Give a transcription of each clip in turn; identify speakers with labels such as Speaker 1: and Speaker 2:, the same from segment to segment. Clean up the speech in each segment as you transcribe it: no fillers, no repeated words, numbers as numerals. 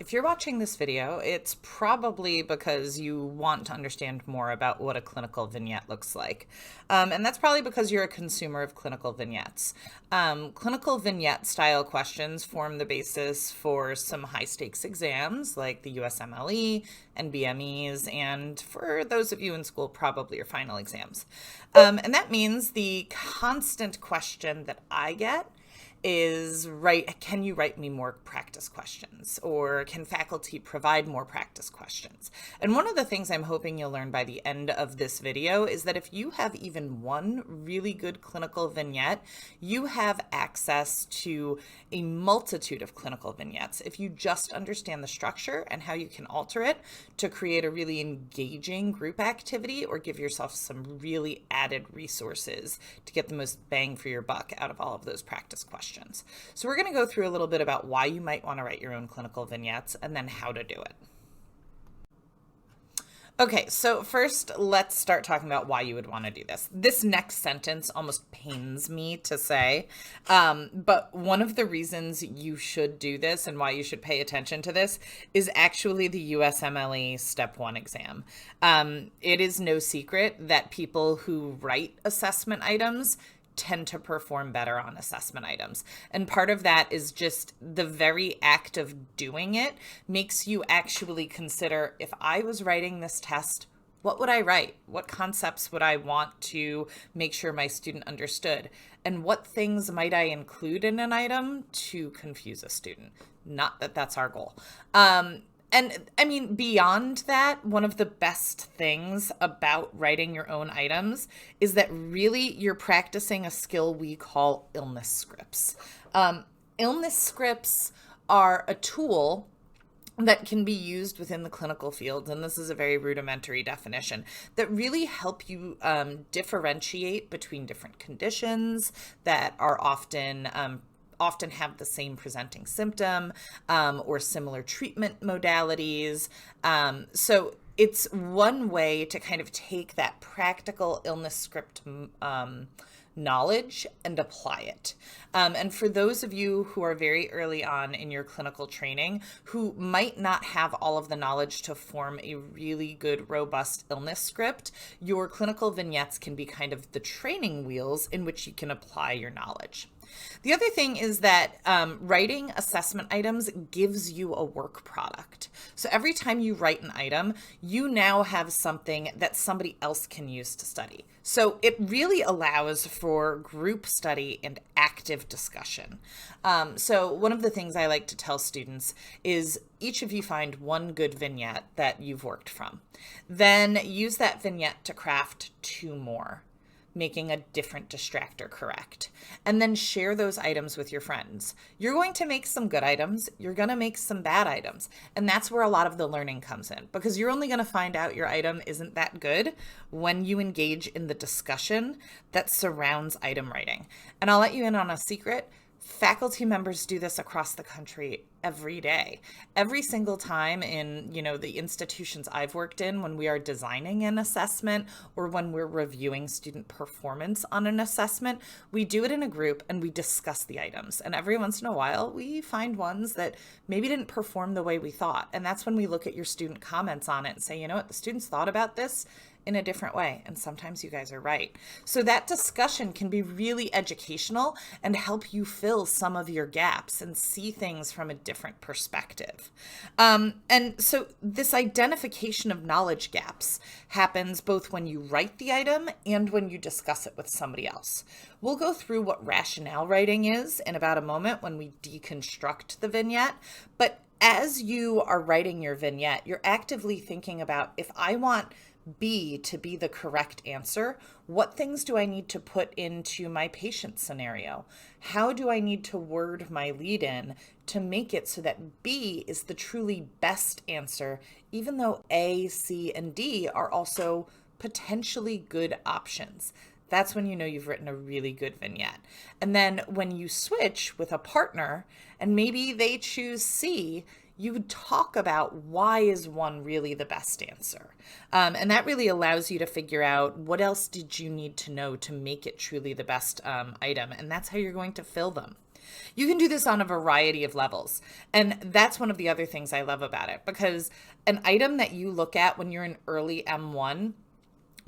Speaker 1: If you're watching this video, it's probably because you want to understand more about what a clinical vignette looks like. And that's probably because you're a consumer of clinical vignettes. Clinical vignette style questions form the basis for some high stakes exams like the USMLE and BMEs, and for those of you in school, probably your final exams. And that means the constant question that I get is can you write me more practice questions, or can faculty provide more practice questions? And one of the things I'm hoping you'll learn by the end of this video is that if you have even one really good clinical vignette, you have access to a multitude of clinical vignettes if you just understand the structure and how you can alter it to create a really engaging group activity or give yourself some really added resources to get the most bang for your buck out of all of those practice questions. So we're going to go through a little bit about why you might want to write your own clinical vignettes and then how to do it. Okay, so first let's start talking about why you would want to do this. This next sentence almost pains me to say, but one of the reasons you should do this and why you should pay attention to this is actually the USMLE Step 1 exam. It is no secret that people who write assessment items tend to perform better on assessment items. And part of that is just the very act of doing it makes you actually consider, if I was writing this test, what would I write? What concepts would I want to make sure my student understood? And what things might I include in an item to confuse a student? Not that that's our goal. And I mean, beyond that, one of the best things about writing your own items is that really you're practicing a skill we call illness scripts. Illness scripts are a tool that can be used within the clinical field, and this is a very rudimentary definition, that really help you differentiate between different conditions that are often have the same presenting symptom or similar treatment modalities. So it's one way to kind of take that practical illness script knowledge and apply it. And for those of you who are very early on in your clinical training, who might not have all of the knowledge to form a really good, robust illness script, your clinical vignettes can be kind of the training wheels in which you can apply your knowledge. The other thing is that writing assessment items gives you a work product. So every time you write an item, you now have something that somebody else can use to study. So it really allows for group study and active discussion. So one of the things I like to tell students is each of you find one good vignette that you've worked from. Then use that vignette to craft two more, making a different distractor correct. And then share those items with your friends. You're going to make some good items. You're going to make some bad items. And that's where a lot of the learning comes in, because you're only going to find out your item isn't that good when you engage in the discussion that surrounds item writing. And I'll let you in on a secret. Faculty members do this across the country every day. Every single time in, the institutions I've worked in, when we are designing an assessment or when we're reviewing student performance on an assessment, we do it in a group and we discuss the items. And every once in a while, we find ones that maybe didn't perform the way we thought. And that's when we look at your student comments on it and say, you know what, the students thought about this in a different way. And sometimes you guys are right. So that discussion can be really educational and help you fill some of your gaps and see things from a different perspective. And so this identification of knowledge gaps happens both when you write the item and when you discuss it with somebody else. We'll go through what rationale writing is in about a moment when we deconstruct the vignette, but as you are writing your vignette, you're actively thinking about, if I want B to be the correct answer, what things do I need to put into my patient scenario? How do I need to word my lead in to make it so that B is the truly best answer, even though A, C, and D are also potentially good options? That's when you know you've written a really good vignette. And then when you switch with a partner and maybe they choose C, you would talk about why is one really the best answer. And that really allows you to figure out what else did you need to know to make it truly the best item. And that's how you're going to fill them. You can do this on a variety of levels. And that's one of the other things I love about it, because an item that you look at when you're in early M1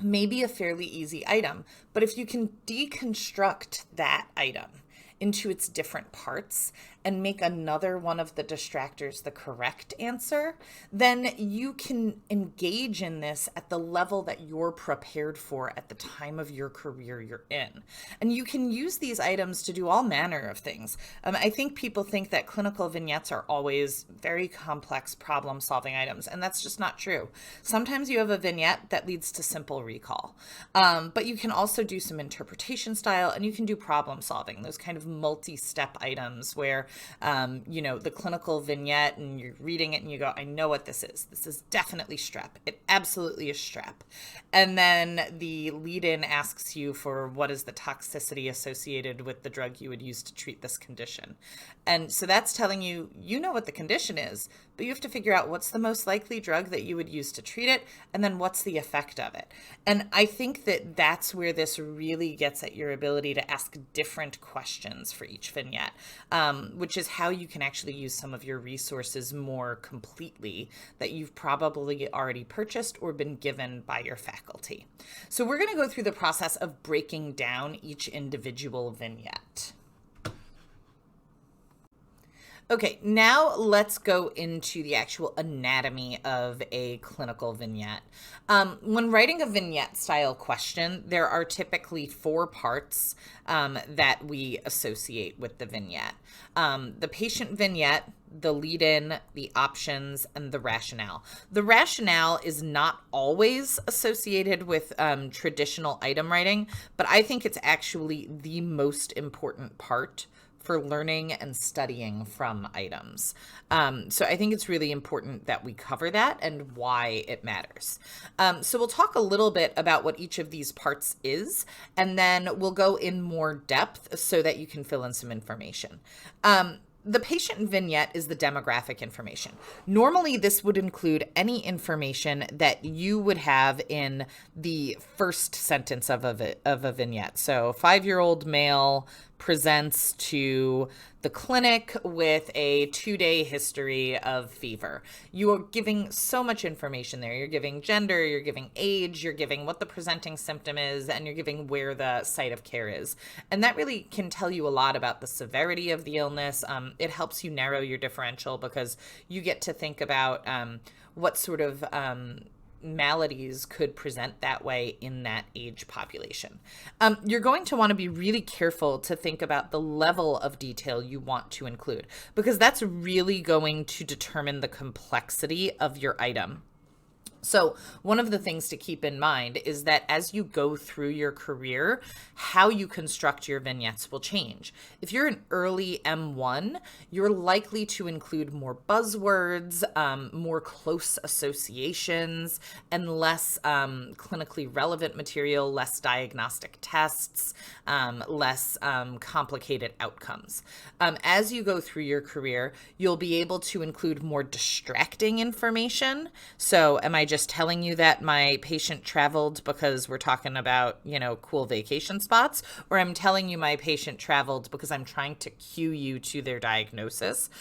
Speaker 1: may be a fairly easy item, but if you can deconstruct that item into its different parts and make another one of the distractors the correct answer, then you can engage in this at the level that you're prepared for at the time of your career you're in. And you can use these items to do all manner of things. I think people think that clinical vignettes are always very complex problem-solving items, and that's just not true. Sometimes you have a vignette that leads to simple recall, but you can also do some interpretation style, and you can do problem solving, those kind of multi-step items where the clinical vignette and you're reading it and you go, I know what this is. This is definitely strep. It absolutely is strep. And then the lead-in asks you for what is the toxicity associated with the drug you would use to treat this condition. And so that's telling you, you know what the condition is, but you have to figure out what's the most likely drug that you would use to treat it, and then what's the effect of it. And I think that that's where this really gets at your ability to ask different questions for each vignette, which is how you can actually use some of your resources more completely that you've probably already purchased or been given by your faculty. So we're going to go through the process of breaking down each individual vignette. Okay, now let's go into the actual anatomy of a clinical vignette. When writing a vignette style question, there are typically 4 parts that we associate with the vignette. The patient vignette, the lead-in, the options, and the rationale. The rationale is not always associated with traditional item writing, but I think it's actually the most important part for learning and studying from items. So I think it's really important that we cover that and why it matters. So we'll talk a little bit about what each of these parts is, and then we'll go in more depth so that you can fill in some information. The patient vignette is the demographic information. Normally, this would include any information that you would have in the first sentence of a vignette. So 5-year-old male presents to the clinic with a 2-day history of fever. You are giving so much information there. You're giving gender, you're giving age, you're giving what the presenting symptom is, and you're giving where the site of care is. And that really can tell you a lot about the severity of the illness. It helps you narrow your differential because you get to think about what sort of maladies could present that way in that age population. You're going to want to be really careful to think about the level of detail you want to include, because that's really going to determine the complexity of your item. So one of the things to keep in mind is that as you go through your career, how you construct your vignettes will change. If you're an early M1, you're likely to include more buzzwords, more close associations, and less clinically relevant material, less diagnostic tests, less complicated outcomes. As you go through your career, you'll be able to include more distracting information. So am I just telling you that my patient traveled because we're talking about, cool vacation spots, or I'm telling you my patient traveled because I'm trying to cue you to their diagnosis?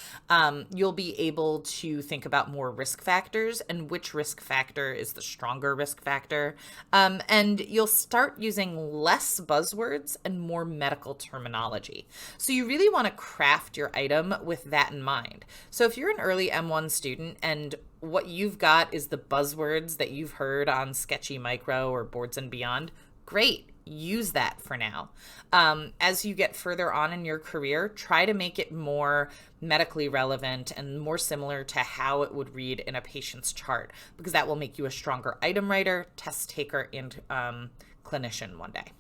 Speaker 1: You'll be able to think about more risk factors and which risk factor is the stronger risk factor. And you'll start using less buzzwords and more medical terminology. So you really want to craft your item with that in mind. So if you're an early M1 student and what you've got is the buzzwords that you've heard on Sketchy Micro or Boards and Beyond, great. Use that for now. As you get further on in your career, try to make it more medically relevant and more similar to how it would read in a patient's chart, because that will make you a stronger item writer, test taker, and clinician one day.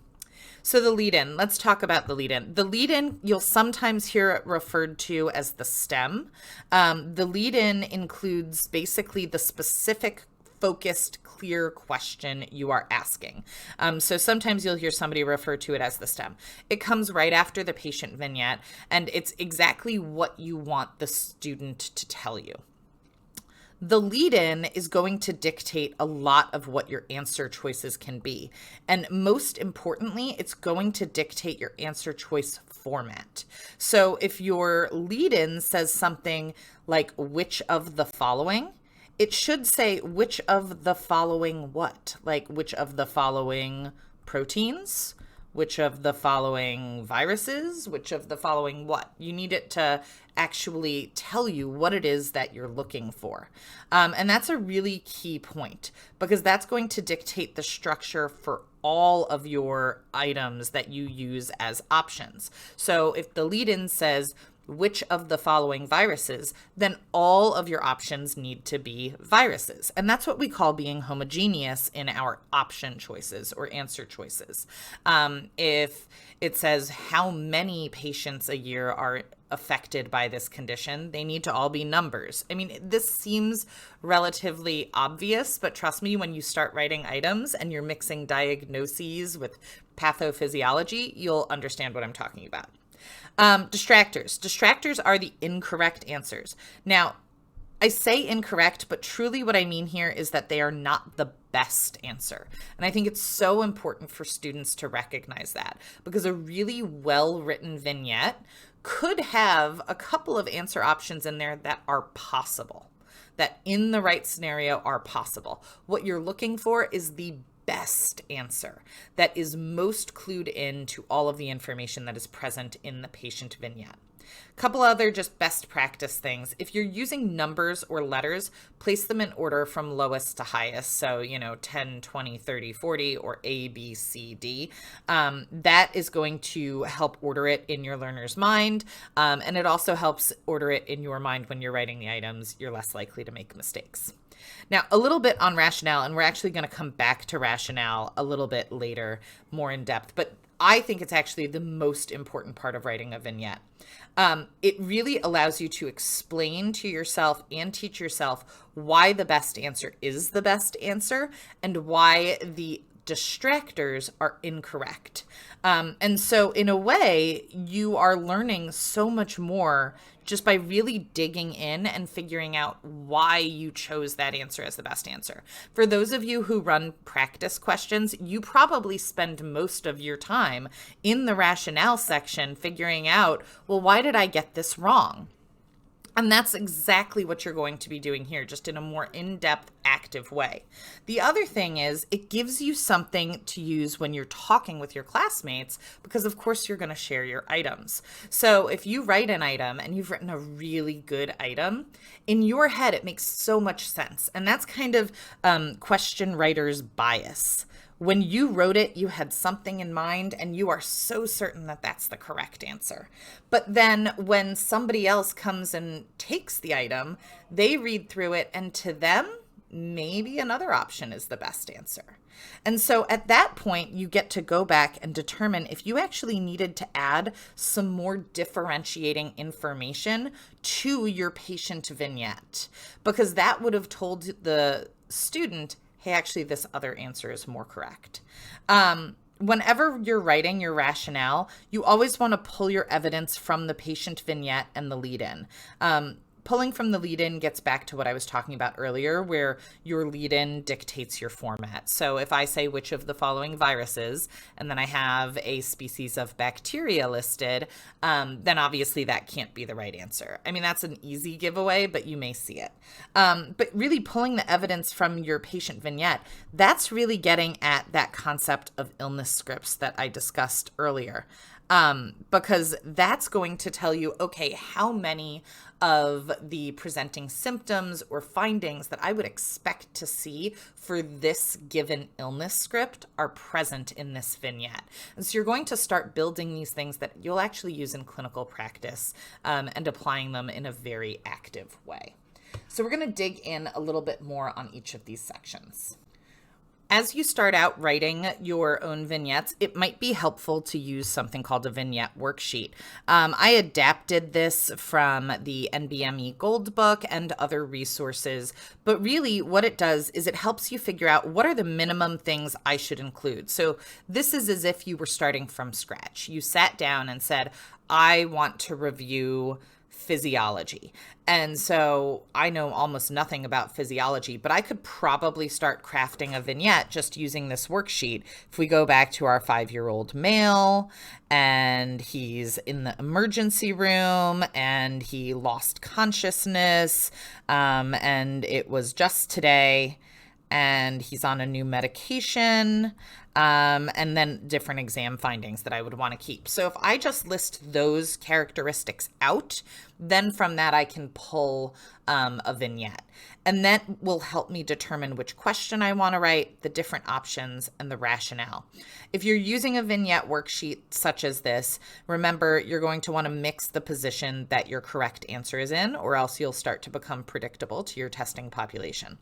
Speaker 1: So the lead-in, let's talk about the lead-in. The lead-in, you'll sometimes hear it referred to as the stem. The lead-in includes basically the specific, focused, clear question you are asking. So sometimes you'll hear somebody refer to it as the stem. It comes right after the patient vignette, and it's exactly what you want the student to tell you. The lead-in is going to dictate a lot of what your answer choices can be. And most importantly, it's going to dictate your answer choice format. So if your lead-in says something like which of the following, it should say which of the following what? Like which of the following proteins, which of the following viruses, which of the following what? You need it to actually tell you what it is that you're looking for. And that's a really key point, because that's going to dictate the structure for all of your items that you use as options. So if the lead-in says which of the following viruses, then all of your options need to be viruses. And that's what we call being homogeneous in our option choices or answer choices. If it says how many patients a year are affected by this condition, they need to all be numbers. I mean, this seems relatively obvious, but trust me, when you start writing items and you're mixing diagnoses with pathophysiology, you'll understand what I'm talking about. Distractors. Distractors are the incorrect answers. Now, I say incorrect, but truly what I mean here is that they are not the best answer. And I think it's so important for students to recognize that, because a really well-written vignette could have a couple of answer options in there that are possible, that in the right scenario are possible. What you're looking for is the best answer that is most clued in to all of the information that is present in the patient vignette. A couple other just best practice things. If you're using numbers or letters, place them in order from lowest to highest. So, 10, 20, 30, 40, or A, B, C, D. That is going to help order it in your learner's mind. And it also helps order it in your mind when you're writing the items. You're less likely to make mistakes. Now, a little bit on rationale, and we're actually going to come back to rationale a little bit later, more in depth, but I think it's actually the most important part of writing a vignette. It really allows you to explain to yourself and teach yourself why the best answer is the best answer and why the distractors are incorrect. And so in a way, you are learning so much more just by really digging in and figuring out why you chose that answer as the best answer. For those of you who run practice questions, you probably spend most of your time in the rationale section figuring out, well, why did I get this wrong? And that's exactly what you're going to be doing here, just in a more in-depth, active way. The other thing is it gives you something to use when you're talking with your classmates, because of course you're going to share your items. So if you write an item and you've written a really good item, in your head it makes so much sense. And that's kind of question writer's bias. When you wrote it, you had something in mind and you are so certain that that's the correct answer. But then when somebody else comes and takes the item, they read through it, and to them, maybe another option is the best answer. And so at that point, you get to go back and determine if you actually needed to add some more differentiating information to your patient vignette, because that would have told the student, hey, actually, this other answer is more correct. Whenever you're writing your rationale, you always want to pull your evidence from the patient vignette and the lead-in. Pulling from the lead-in gets back to what I was talking about earlier, where your lead-in dictates your format. So if I say which of the following viruses, and then I have a species of bacteria listed, then obviously that can't be the right answer. I mean, that's an easy giveaway, but you may see it. But really pulling the evidence from your patient vignette, that's really getting at that concept of illness scripts that I discussed earlier. Because that's going to tell you, okay, how many of the presenting symptoms or findings that I would expect to see for this given illness script are present in this vignette. And so you're going to start building these things that you'll actually use in clinical practice and applying them in a very active way. So we're going to dig in a little bit more on each of these sections. As you start out writing your own vignettes, it might be helpful to use something called a vignette worksheet. I adapted this from the NBME Gold Book and other resources, but really what it does is it helps you figure out what are the minimum things I should include. So this is as if you were starting from scratch. You sat down and said, I want to review physiology. And so I know almost nothing about physiology, but I could probably start crafting a vignette just using this worksheet. If we go back to our 5-year-old male and he's in the emergency room and he lost consciousness, and it was just today, and he's on a new medication, and then different exam findings that I would want to keep. So if I just list those characteristics out, then from that I can pull a vignette. And that will help me determine which question I want to write, the different options, and the rationale. If you're using a vignette worksheet such as this, remember you're going to want to mix the position that your correct answer is in, or else you'll start to become predictable to your testing population.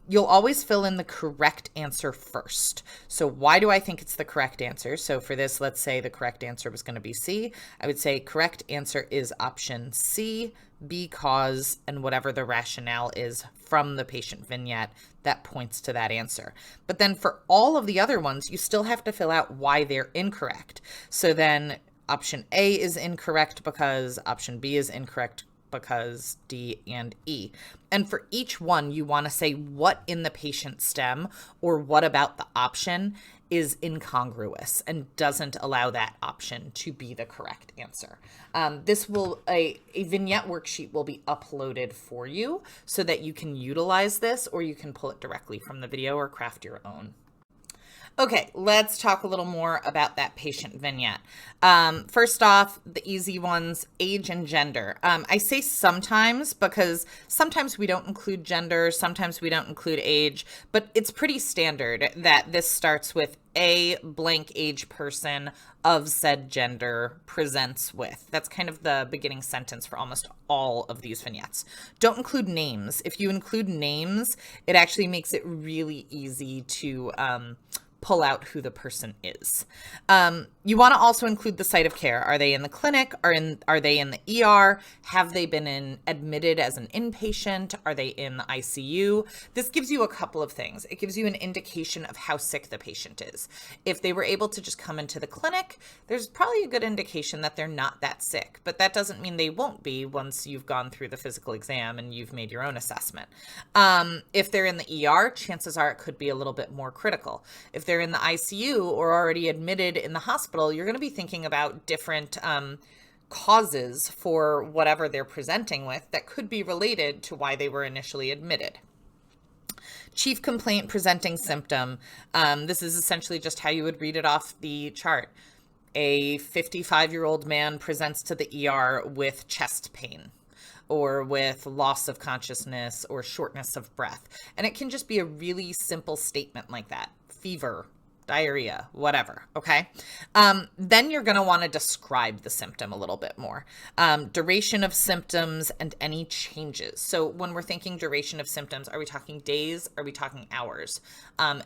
Speaker 1: You'll always fill in the correct answer first. So why do I think it's the correct answer? So for this, let's say the correct answer was going to be C. I would say correct answer is option C, because, and whatever the rationale is from the patient vignette that points to that answer. But then for all of the other ones, you still have to fill out why they're incorrect. So then option A is incorrect because, option B is incorrect because, D and E. And for each one, you want to say what in the patient stem or what about the option is incongruous and doesn't allow that option to be the correct answer. A vignette worksheet will be uploaded for you so that you can utilize this, or you can pull it directly from the video or craft your own. Okay, let's talk a little more about that patient vignette. First off, the easy ones, age and gender. I say sometimes because sometimes we don't include gender, sometimes we don't include age, but it's pretty standard that this starts with a blank age person of said gender presents with. That's kind of the beginning sentence for almost all of these vignettes. Don't include names. If you include names, it actually makes it really easy to pull out who the person is. You want to also include the site of care. Are they in the clinic? Are they in the ER? Have they been admitted as an inpatient? Are they in the ICU? This gives you a couple of things. It gives you an indication of how sick the patient is. If they were able to just come into the clinic, there's probably a good indication that they're not that sick, but that doesn't mean they won't be once you've gone through the physical exam and you've made your own assessment. If they're in the ER, chances are it could be a little bit more critical. If they're in the ICU or already admitted in the hospital, you're going to be thinking about different causes for whatever they're presenting with that could be related to why they were initially admitted. Chief complaint presenting symptom. This is essentially just how you would read it off the chart. A 55-year-old man presents to the ER with chest pain, or with loss of consciousness or shortness of breath. And it can just be a really simple statement like that. Fever, diarrhea, whatever, okay? Then you're going to want to describe the symptom a little bit more. Duration of symptoms and any changes. So when we're thinking duration of symptoms, are we talking days? Are we talking hours?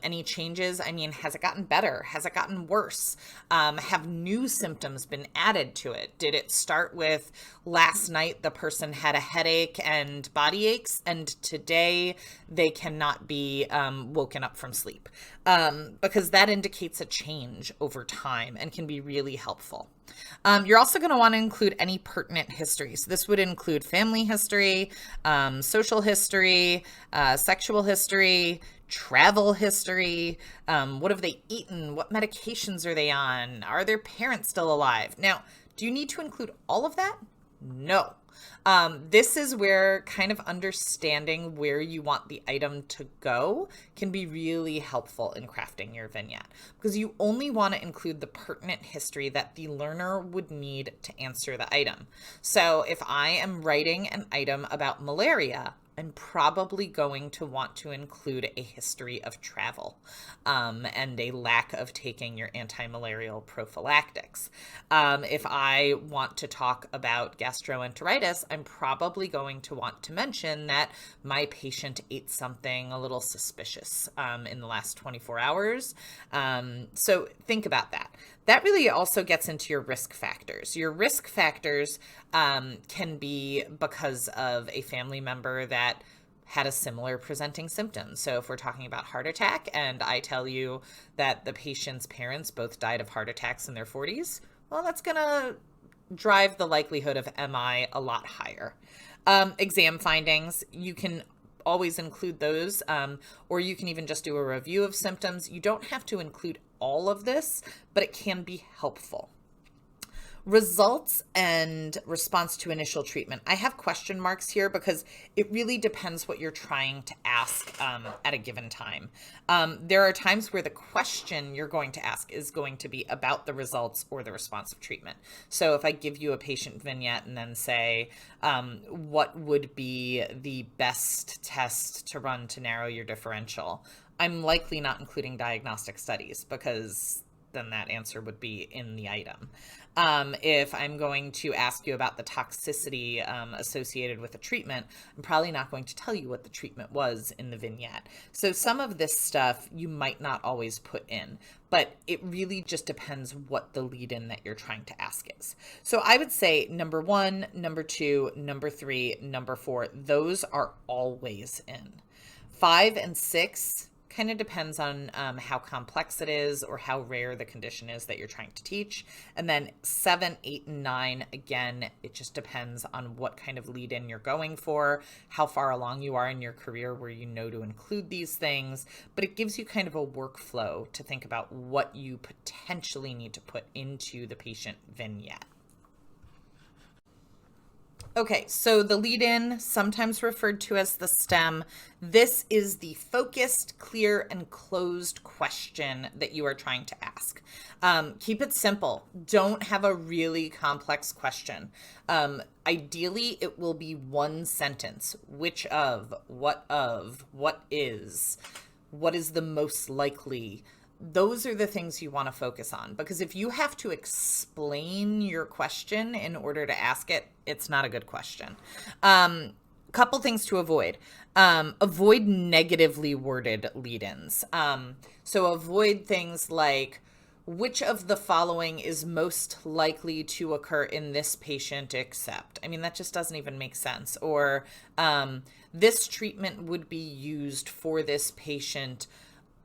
Speaker 1: Any changes? I mean, has it gotten better? Has it gotten worse? Have new symptoms been added to it? Did it start with last night the person had a headache and body aches, and today they cannot be woken up from sleep? Because that indicates a change over time and can be really helpful. You're also going to want to include any pertinent history. So this would include family history, social history, sexual history, travel history. What have they eaten? What medications are they on? Are their parents still alive? Now, do you need to include all of that? No. This is where kind of understanding where you want the item to go can be really helpful in crafting your vignette, because you only want to include the pertinent history that the learner would need to answer the item. So if I am writing an item about malaria, I'm probably going to want to include a history of travel and a lack of taking your anti-malarial prophylactics. If I want to talk about gastroenteritis, I'm probably going to want to mention that my patient ate something a little suspicious in the last 24 hours. So think about that. That really also gets into your risk factors. Your risk factors can be because of a family member that had a similar presenting symptom. So if we're talking about heart attack and I tell you that the patient's parents both died of heart attacks in their 40s, well, that's going to drive the likelihood of MI a lot higher. Exam findings, you can always include those, or you can even just do a review of symptoms. You don't have to include all of this, but it can be helpful. Results and response to initial treatment. I have question marks here because it really depends what you're trying to ask at a given time. There are times where the question you're going to ask is going to be about the results or the response of treatment. So if I give you a patient vignette and then say, what would be the best test to run to narrow your differential, I'm likely not including diagnostic studies because then that answer would be in the item. If I'm going to ask you about the toxicity associated with a treatment, I'm probably not going to tell you what the treatment was in the vignette. So some of this stuff you might not always put in, but it really just depends what the lead-in that you're trying to ask is. So I would say number 1, number 2, number 3, number 4, those are always in. 5 and 6 kind of depends on how complex it is or how rare the condition is that you're trying to teach. And then 7, 8, and 9, again, it just depends on what kind of lead-in you're going for, how far along you are in your career where you know to include these things, but it gives you kind of a workflow to think about what you potentially need to put into the patient vignette. Okay, so the lead-in, sometimes referred to as the stem, this is the focused, clear, and closed question that you are trying to ask. Keep it simple. Don't have a really complex question. Ideally, it will be one sentence. Which of, what is the most likely. Those are the things you want to focus on, because if you have to explain your question in order to ask it, it's not a good question. Couple things to avoid. Avoid negatively worded lead-ins. So avoid things like, which of the following is most likely to occur in this patient except? I mean, that just doesn't even make sense. Or this treatment would be used for this patient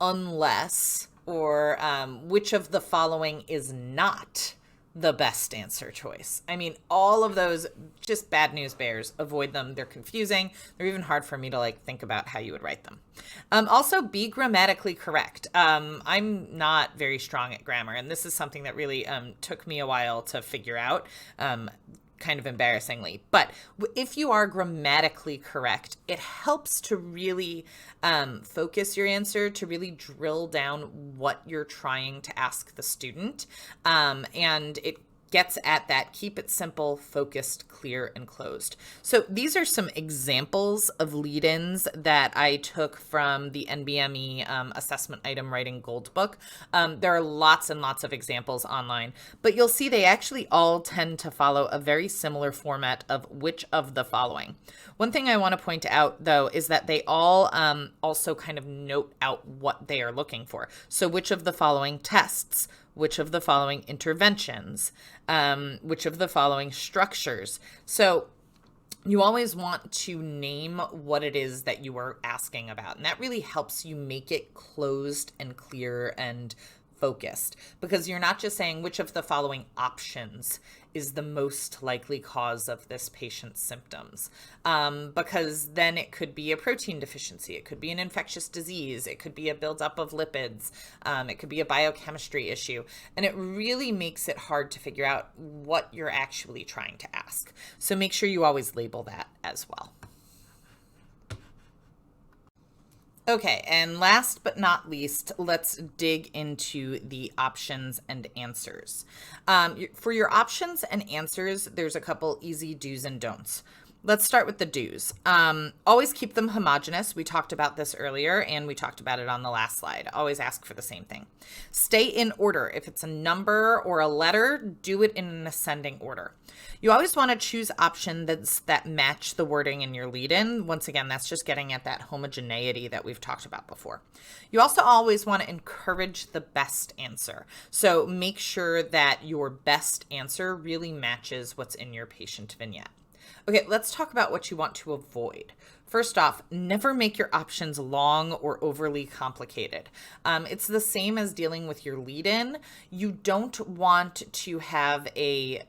Speaker 1: unless, or which of the following is not the best answer choice. I mean, all of those, just bad news bears. Avoid them. They're confusing. They're even hard for me to think about how you would write them. Also, be grammatically correct. I'm not very strong at grammar, and this is something that really took me a while to figure out. Kind of embarrassingly, but if you are grammatically correct, it helps to really focus your answer, to really drill down what you're trying to ask the student, and it gets at that. Keep it simple, focused, clear, and closed. So these are some examples of lead-ins that I took from the NBME Assessment Item Writing Gold Book. There are lots and lots of examples online, but you'll see they actually all tend to follow a very similar format of which of the following. One thing I want to point out, though, is that they all also kind of note out what they are looking for. So which of the following tests? Which of the following interventions? Which of the following structures? So you always want to name what it is that you are asking about. And that really helps you make it closed and clear and focused, because you're not just saying which of the following options is the most likely cause of this patient's symptoms, because then it could be a protein deficiency, it could be an infectious disease, it could be a buildup of lipids, it could be a biochemistry issue, and it really makes it hard to figure out what you're actually trying to ask. So make sure you always label that as well. Okay, and last but not least, let's dig into the options and answers. For your options and answers, there's a couple easy do's and don'ts. Let's start with the do's. Always keep them homogeneous. We talked about this earlier, and we talked about it on the last slide. Always ask for the same thing. Stay in order. If it's a number or a letter, do it in an ascending order. You always want to choose options that match the wording in your lead-in. Once again, that's just getting at that homogeneity that we've talked about before. You also always want to encourage the best answer. So make sure that your best answer really matches what's in your patient vignette. Okay, let's talk about what you want to avoid. First off, never make your options long or overly complicated. It's the same as dealing with your lead-in. You don't want to have a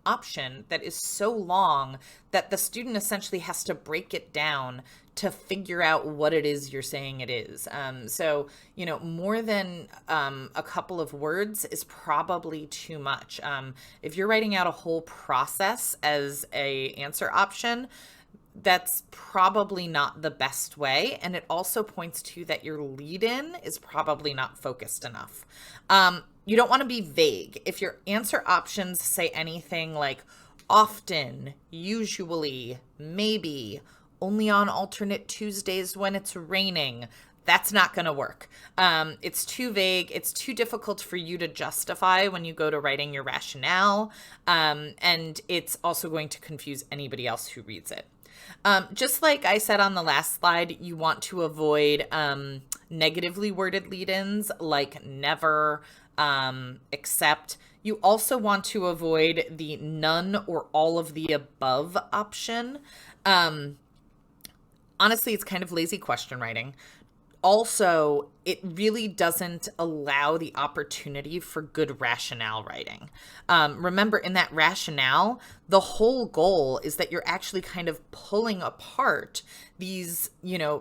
Speaker 1: option that is so long that the student essentially has to break it down to figure out what it is you're saying it is. So, more than a couple of words is probably too much. If you're writing out a whole process as a answer option, that's probably not the best way. And it also points to that your lead-in is probably not focused enough. You don't want to be vague. If your answer options say anything like often, usually, maybe, only on alternate Tuesdays when it's raining, that's not going to work. It's too vague. It's too difficult for you to justify when you go to writing your rationale. And it's also going to confuse anybody else who reads it. Just like I said on the last slide, you want to avoid negatively worded lead-ins like never, except. You also want to avoid the none or all of the above option. Honestly, it's kind of lazy question writing. Also, it really doesn't allow the opportunity for good rationale writing. Remember, in that rationale, the whole goal is that you're actually kind of pulling apart these,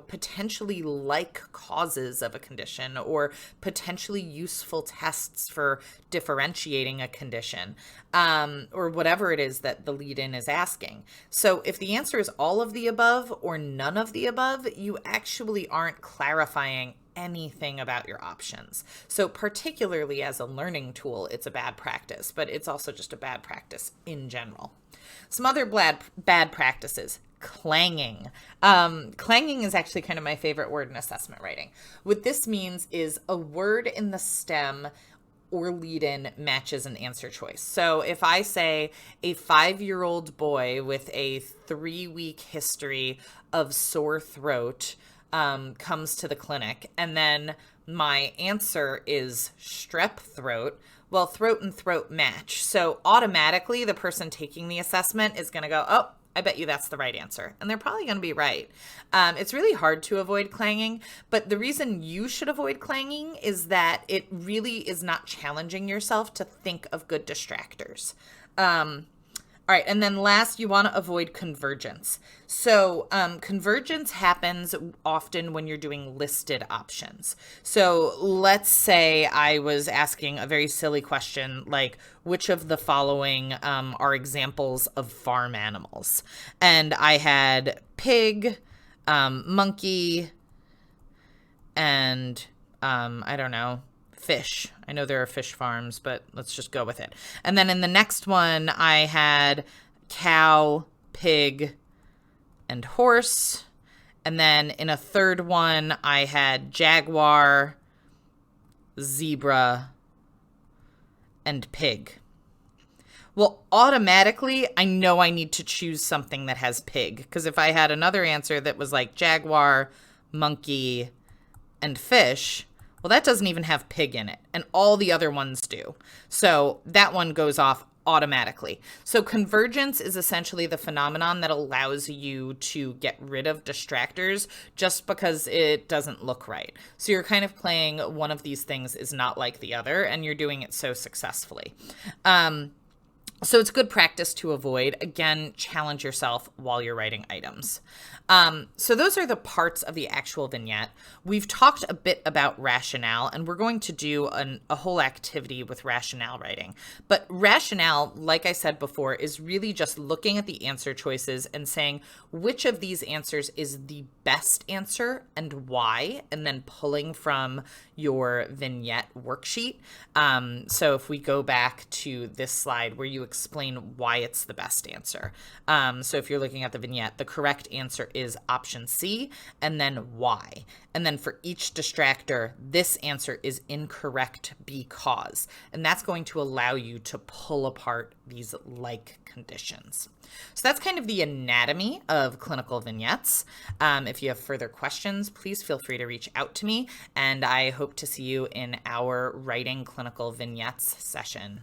Speaker 1: potentially like causes of a condition or potentially useful tests for differentiating a condition, or whatever it is that the lead-in is asking. So if the answer is all of the above or none of the above, you actually aren't clarifying anything about your options. So particularly as a learning tool, it's a bad practice, but it's also just a bad practice in general. Some other bad practices. Clanging. Clanging is actually kind of my favorite word in assessment writing. What this means is a word in the stem or lead-in matches an answer choice. So if I say a 5-year-old boy with a 3-week history of sore throat comes to the clinic, and then my answer is strep throat, well, throat and throat match. So automatically the person taking the assessment is going to go, oh, I bet you that's the right answer. And they're probably going to be right. It's really hard to avoid clanging, but the reason you should avoid clanging is that it really is not challenging yourself to think of good distractors. All right, and then last, you want to avoid convergence. So convergence happens often when you're doing listed options. So let's say I was asking a very silly question like, which of the following are examples of farm animals? And I had pig, monkey, and I don't know, fish. I know there are fish farms, but let's just go with it. And then in the next one, I had cow, pig, and horse. And then in a third one, I had jaguar, zebra, and pig. Well, automatically, I know I need to choose something that has pig, because if I had another answer that was like jaguar, monkey, and fish, well, that doesn't even have pig in it, and all the other ones do. So that one goes off automatically. So convergence is essentially the phenomenon that allows you to get rid of distractors just because it doesn't look right. So you're kind of playing one of these things is not like the other, and you're doing it so successfully. So it's good practice to avoid. Again, challenge yourself while you're writing items. So those are the parts of the actual vignette. We've talked a bit about rationale, and we're going to do a whole activity with rationale writing. But rationale, like I said before, is really just looking at the answer choices and saying which of these answers is the best answer and why, and then pulling from your vignette worksheet. So if we go back to this slide where you explain why it's the best answer. So if you're looking at the vignette, the correct answer is option C, and then why. And then for each distractor, this answer is incorrect because. And that's going to allow you to pull apart these like conditions. So that's kind of the anatomy of clinical vignettes. If you have further questions, please feel free to reach out to me, and I hope to see you in our writing clinical vignettes session.